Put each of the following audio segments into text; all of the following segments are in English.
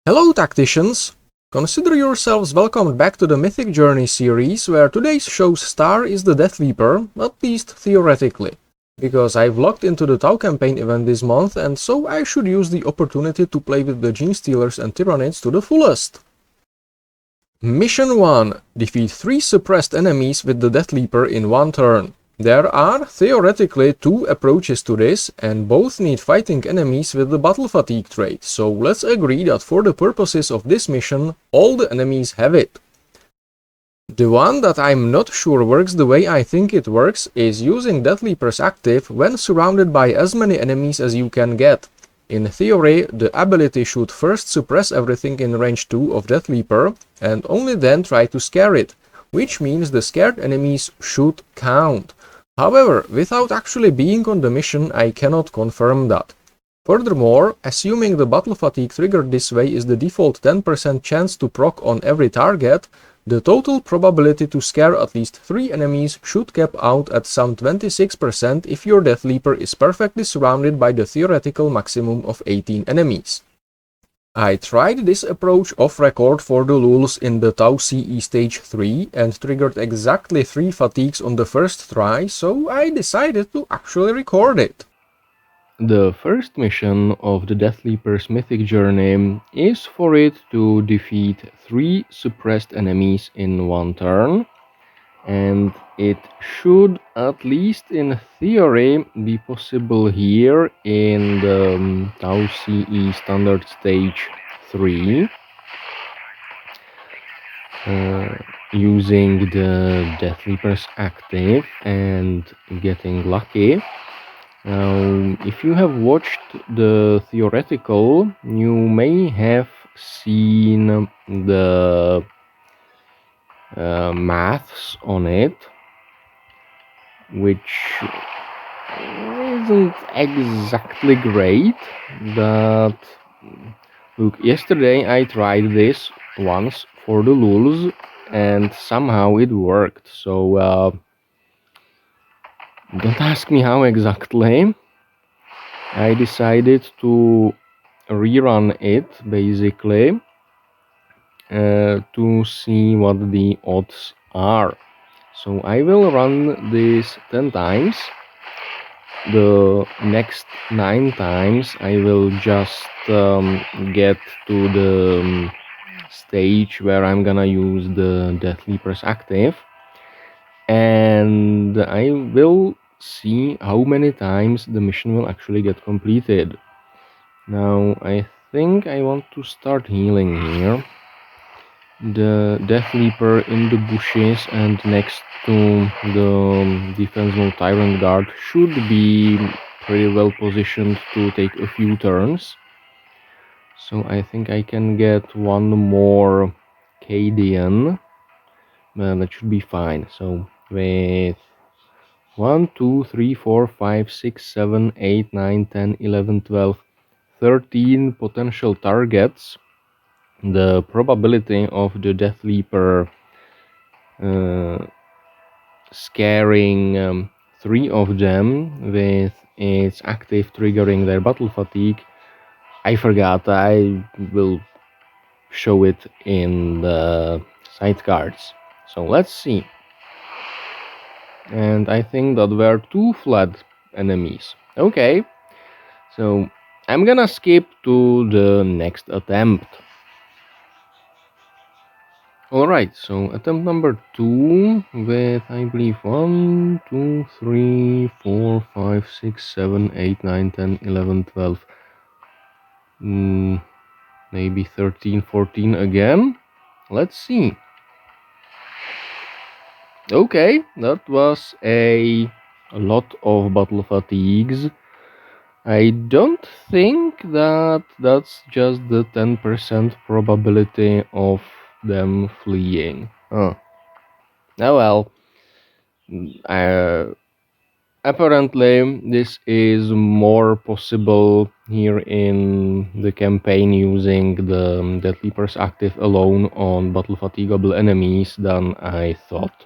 Hello tacticians! Consider yourselves welcomed back to the Mythic Journey series, where today's show's star is the Deathleaper, at least theoretically. Because I've logged into the Tau campaign event this month, and so I should use the opportunity to play with the Gene Stealers and Tyrannids to the fullest. Mission 1. Defeat 3 suppressed enemies with the Deathleaper in one turn. There are, theoretically, two approaches to this, and both need fighting enemies with the battle fatigue trait, so let's agree that for the purposes of this mission, all the enemies have it. The one that I'm not sure works the way I think it works is using Deathleaper's active when surrounded by as many enemies as you can get. In theory, the ability should first suppress everything in range 2 of Deathleaper, and only then try to scare it, which means the scared enemies should count. However, without actually being on the mission, I cannot confirm that. Furthermore, assuming the battle fatigue triggered this way is the default 10% chance to proc on every target, the total probability to scare at least 3 enemies should cap out at some 26% if your Deathleaper is perfectly surrounded by the theoretical maximum of 18 enemies. I tried this approach off record for the lulz in the Tau CE stage 3 and triggered exactly 3 fatigues on the first try, so I decided to actually record it. The first mission of the Deathleaper's Mythic Journey is for it to defeat 3 suppressed enemies in one turn, and it should, at least in theory, be possible here in the Tau CE Standard Stage 3, using the Deathleaper's active and getting lucky. Now, if you have watched the theoretical, you may have seen the maths on it, which isn't exactly great, but look, yesterday I tried this once for the lulz and somehow it worked, so don't ask me how exactly. I decided to rerun it basically to see what the odds are. So I will run this 10 times. The next 9 times I will just get to the stage where I'm gonna use the Deathleaper's active, and I will see how many times the mission will actually get completed. Now I think I want to start healing here. The Deathleaper in the bushes and next to the defensive Tyrant Guard should be pretty well positioned to take a few turns. So I think I can get one more Cadian. That should be fine. So with 1, 2, 3, 4, 5, 6, 7, 8, 9, 10, 11, 12, 13 potential targets, the probability of the Deathleaper scaring 3 of them with its active triggering their battle fatigue, I forgot, I will show it in the sidecars. So let's see. And I think that were 2 fled enemies. Okay, so I'm gonna skip to the next attempt. Alright, so attempt number 2 with, I believe, 1, 2, 3, 4, 5, 6, 7, 8, 9, 10, 11, 12, maybe 13, 14 again. Let's see. Okay, that was a lot of battle fatigues. I don't think that that's just the 10% probability of them fleeing. Oh well. Apparently, this is more possible here in the campaign using the Deathleaper's active alone on battle fatigable enemies than I thought.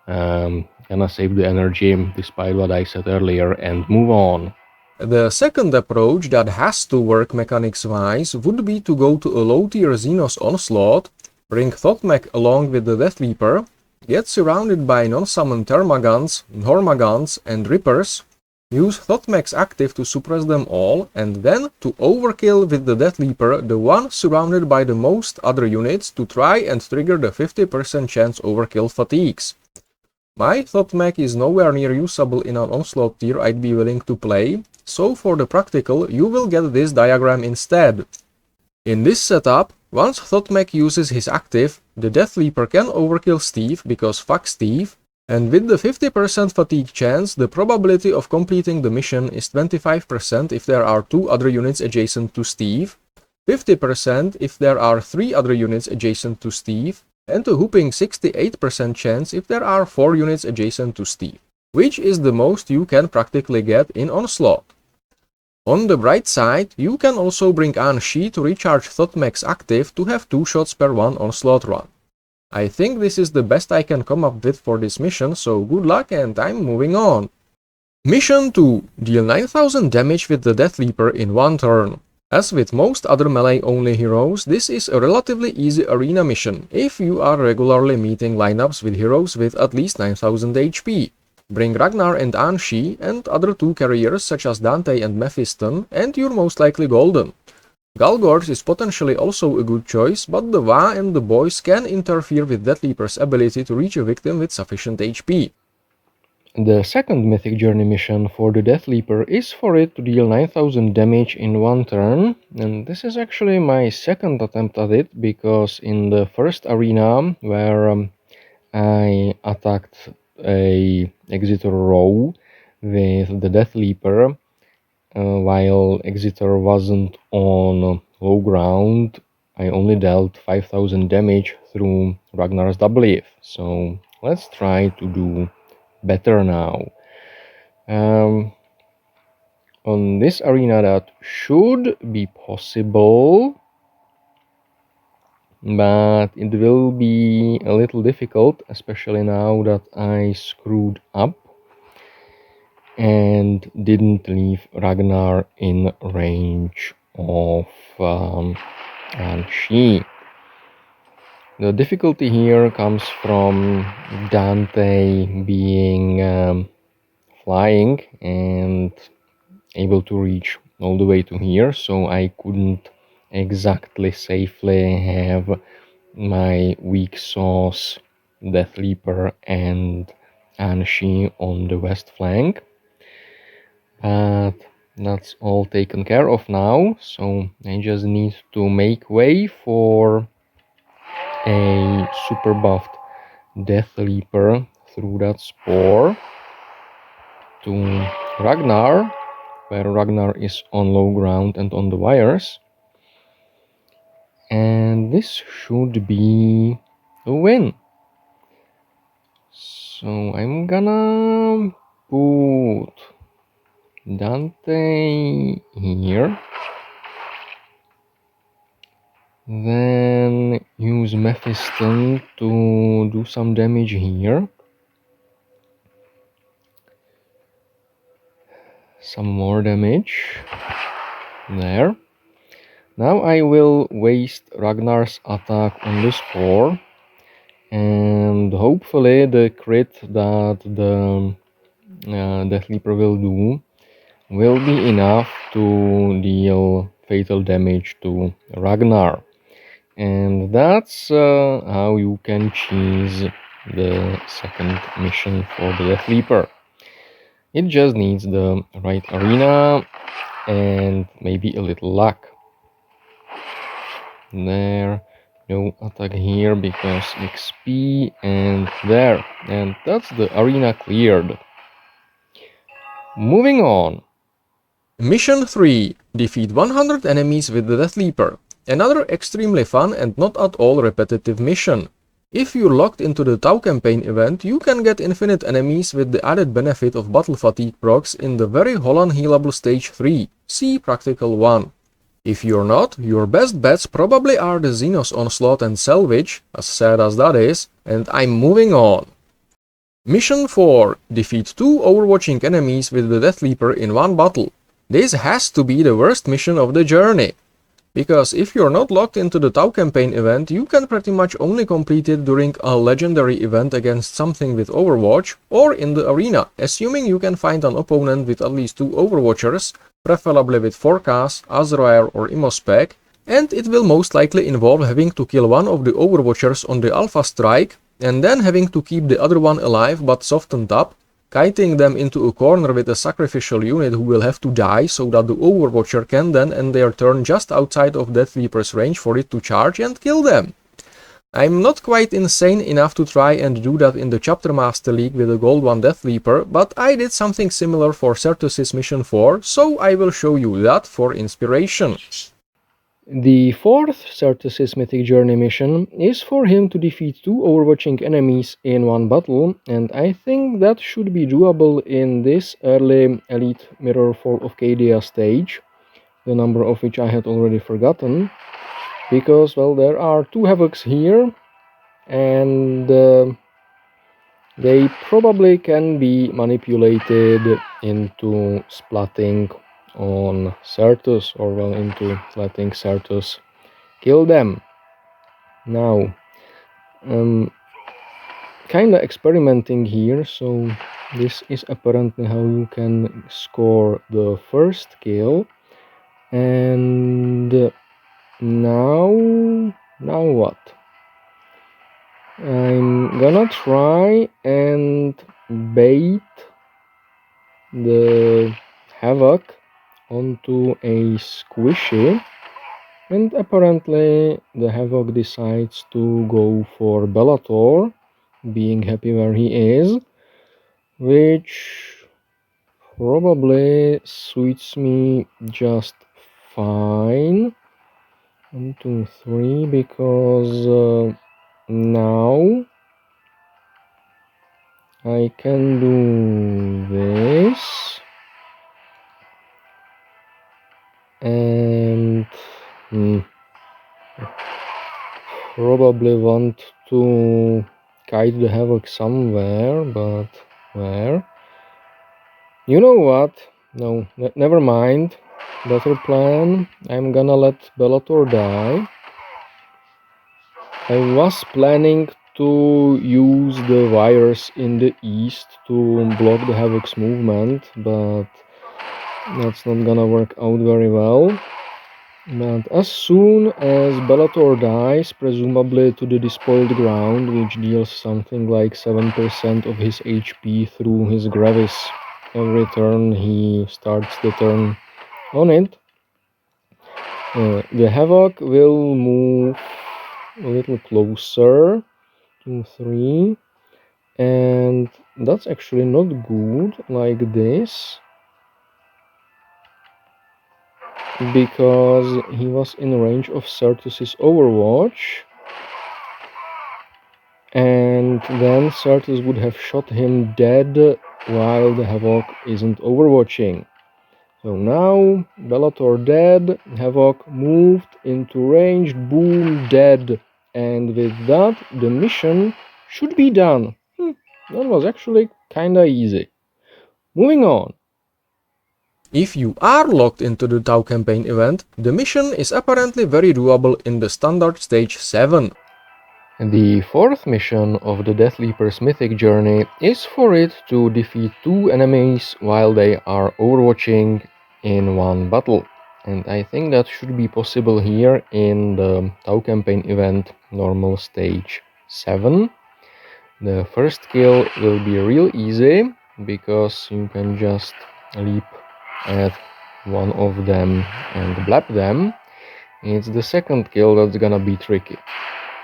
Gonna save the energy despite what I said earlier and move on. The second approach that has to work mechanics-wise would be to go to a low-tier Xenos Onslaught, bring Thothmech along with the Deathleaper, get surrounded by non-summoned Thermagants, Hormagants and Rippers, use Thothmech's active to suppress them all, and then to overkill with the Deathleaper the one surrounded by the most other units to try and trigger the 50% chance overkill fatigues. My Thothmech is nowhere near usable in an Onslaught tier I'd be willing to play, so for the practical you will get this diagram instead. In this setup, once Thothmech uses his active, the Deathleaper can overkill Steve because fuck Steve, and with the 50% fatigue chance, the probability of completing the mission is 25% if there are 2 other units adjacent to Steve, 50% if there are 3 other units adjacent to Steve, and a whopping 68% chance if there are 4 units adjacent to Steve, which is the most you can practically get in Onslaught. On the bright side, you can also bring An-Shi to recharge Thothmech's active to have 2 shots per one Onslaught run. I think this is the best I can come up with for this mission, so good luck and I'm moving on. Mission 2. Deal 9000 damage with the Deathleaper in 1 turn. As with most other melee-only heroes, this is a relatively easy arena mission if you are regularly meeting lineups with heroes with at least 9000 HP. Bring Ragnar and An-Shi and other 2 carriers such as Dante and Mephiston and you're most likely golden. Galgors is potentially also a good choice, but the Va and the boys can interfere with Deathleaper's ability to reach a victim with sufficient HP. The second Mythic Journey mission for the Deathleaper is for it to deal 9000 damage in 1 turn, and this is actually my second attempt at it, because in the first arena where I attacked a Exeter row with the Deathleaper, while Exeter wasn't on low ground, I only dealt 5000 damage through Ragnar's WF, so let's try to do better now. On this arena that should be possible, but it will be a little difficult, especially now that I screwed up and didn't leave Ragnar in range of An-Shi. The difficulty here comes from Dante being flying and able to reach all the way to here, so I couldn't exactly safely have my weak sauce Deathleaper and An-Shi on the west flank. But that's all taken care of now, so I just need to make way for a super buffed Deathleaper through that spore to Ragnar, where Ragnar is on low ground and on the wires. And this should be a win. So I'm gonna put Dante here. Then use Mephiston to do some damage here. Some more damage. There. Now I will waste Ragnar's attack on the spore. And hopefully the crit that the Deathleaper will do will be enough to deal fatal damage to Ragnar. And that's how you can cheese the second mission for the Deathleaper. It just needs the right arena and maybe a little luck. There, no attack here because XP, and there. And that's the arena cleared. Moving on. Mission 3. Defeat 100 enemies with the Deathleaper. Another extremely fun and not at all repetitive mission. If you're locked into the Tau campaign event, you can get infinite enemies with the added benefit of battle fatigue procs in the very Holland healable stage 3, see Practical 1. If you're not, your best bets probably are the Xenos Onslaught and Salvage, as sad as that is, and I'm moving on. Mission 4. Defeat 2 overwatching enemies with the Deathleaper in one battle. This has to be the worst mission of the journey, because if you're not locked into the Tau campaign event, you can pretty much only complete it during a legendary event against something with Overwatch, or in the arena, assuming you can find an opponent with at least 2 Overwatchers, preferably with 4Ks, Azrael or Immospec, and it will most likely involve having to kill one of the Overwatchers on the Alpha Strike, and then having to keep the other one alive but softened up, kiting them into a corner with a sacrificial unit who will have to die so that the Overwatcher can then end their turn just outside of Deathleaper's range for it to charge and kill them. I'm not quite insane enough to try and do that in the Chapter Master League with a Gold 1 Deathleaper, but I did something similar for Certus's Mission 4, so I will show you that for inspiration. The fourth Certus's Mythic Journey mission is for him to defeat 2 overwatching enemies in one battle, and I think that should be doable in this early Elite Mirror Fall of Cadia stage, the number of which I had already forgotten, because, well, there are 2 Havocs here, and they probably can be manipulated into splatting on Certus, or well, into letting Certus kill them. Now, kinda experimenting here, so this is apparently how you can score the first kill. And now what? I'm gonna try and bait the Havoc onto a squishy, and apparently the Havoc decides to go for Bellator, being happy where he is, which probably suits me just fine. 1, 2, 3, because now I can do this, and probably want to kite the Havoc somewhere, but where? You know what? No, never mind. Better plan. I'm gonna let Bellator die. I was planning to use the wires in the east to block the Havoc's movement, but that's not gonna work out very well. But as soon as Bellator dies, presumably to the despoiled ground, which deals something like 7% of his HP through his Gravis every turn he starts the turn on it, the Havoc will move a little closer, 2, 3, and that's actually not good like this, because he was in range of Certus's Overwatch, and then Certus would have shot him dead while the Havoc isn't overwatching. So now, Bellator dead, Havoc moved into range, boom, dead. And with that, the mission should be done. That was actually kinda easy. Moving on. If you are locked into the Tau campaign event, the mission is apparently very doable in the standard stage 7. The fourth mission of the Deathleaper's Mythic Journey is for it to defeat 2 enemies while they are overwatching in one battle. And I think that should be possible here in the Tau campaign event normal stage 7. The first kill will be real easy, because you can just leap at one of them and blap them. It's the second kill that's gonna be tricky.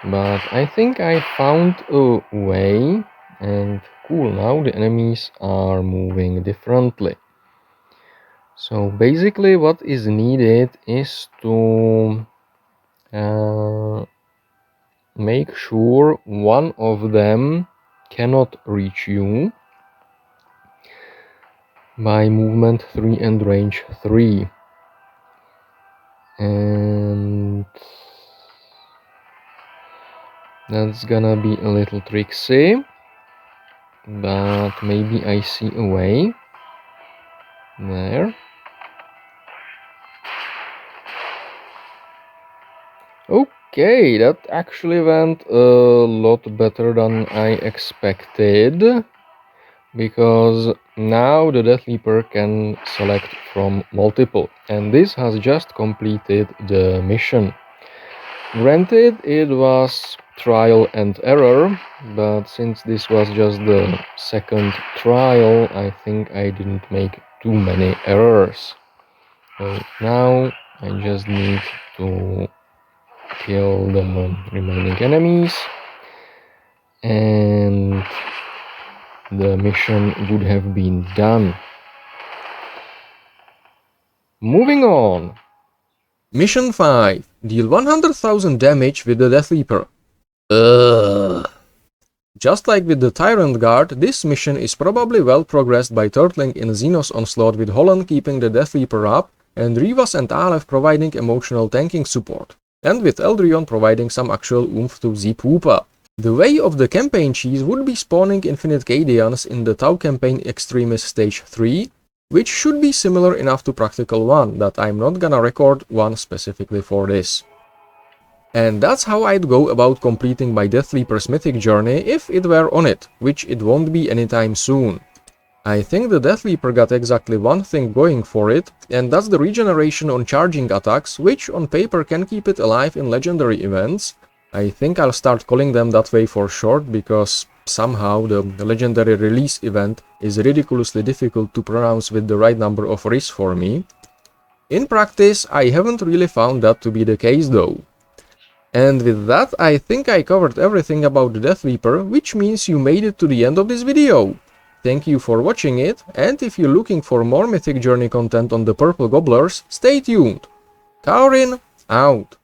But I think I found a way, and cool, now the enemies are moving differently. So basically what is needed is to make sure one of them cannot reach you by movement 3 and range 3. And that's gonna be a little tricksy, but maybe I see a way. There. Okay, that actually went a lot better than I expected, because now the Deathleaper can select from multiple, and this has just completed the mission. Granted, it was trial and error, but since this was just the second trial, I think I didn't make too many errors. So now I just need to kill the remaining enemies, and the mission would have been done. Moving on. Mission 5. Deal 100,000 damage with the Deathleaper. Ugh. Just like with the Tyrant Guard, this mission is probably well progressed by turtling in Xenos Onslaught with Holland keeping the Deathleaper up, and Rivas and Aleph providing emotional tanking support, and with Eldrion providing some actual oomph to Zip Whoopa. The way of the campaign cheese would be spawning Infinite Cadians in the Tau campaign Extremis Stage 3, which should be similar enough to Practical 1 that I'm not gonna record one specifically for this. And that's how I'd go about completing my Deathleaper's Mythic Journey if it were on it, which it won't be anytime soon. I think the Deathleaper got exactly one thing going for it, and that's the regeneration on charging attacks, which on paper can keep it alive in legendary events. I think I'll start calling them that way for short, because somehow the legendary release event is ridiculously difficult to pronounce with the right number of Rs for me. In practice, I haven't really found that to be the case though. And with that, I think I covered everything about the Deathleaper, which means you made it to the end of this video. Thank you for watching it, and if you're looking for more Mythic Journey content on the Purple Gobblers, stay tuned. Kaurin, out.